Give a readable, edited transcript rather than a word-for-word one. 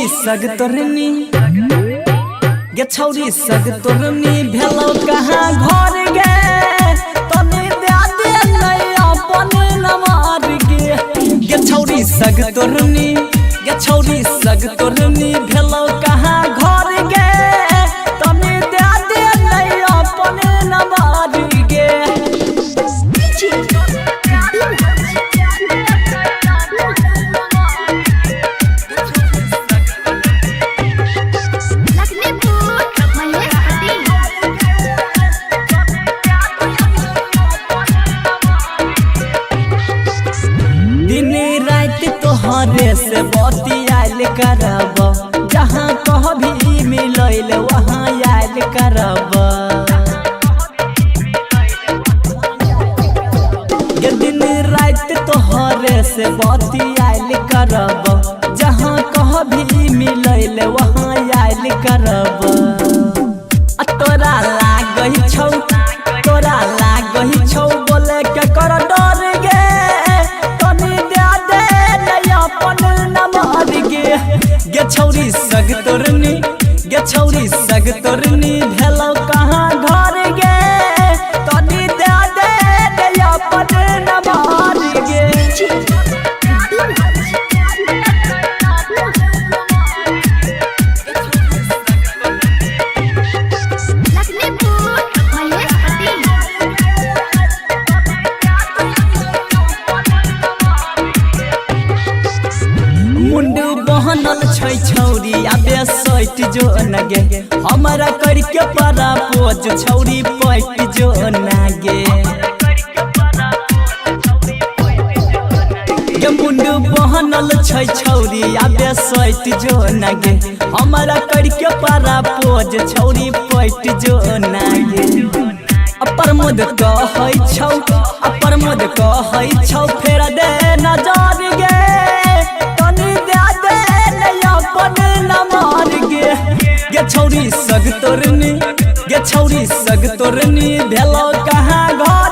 सग तोरनी गे छौरी सग तोरनी भेलो कहाँ घर गे तनी दे दे नहीं अपन नमार गे छौरी सग तोरनी गे छौरी सग तोरनी भेलो कहाँ घर गे तनी दे दे नहीं अपन नमार गे तोहरे से बतियाल करब जहाँ कहभी मिलैल वहाँ याद करब दिन रात तोहरे से बतियाल करब जहाँ कहभी मिलैल वहाँ याद करब तोरा लागै छौ बोले के कर डर गे तनी दे दे अपन नमार गे छौरी सग तोरनी गे छौरी सग तोरनी भेलो कहाँ घर गे तनी दे दे अपन नमार गे मुंडू बहनल छै छौरी आबे सैट जो नगे हमरा करके परा पोज छौरी पैट जो नागे गे मुंडू बहनल छै छौरी आबे सैट जो नगे हमरा करके परा पोज छौरी पैट जो नागे प्रमोद कहै छौ फेर दे नजर गे गे छौरी सग तोरनी भेलो कहाँ घर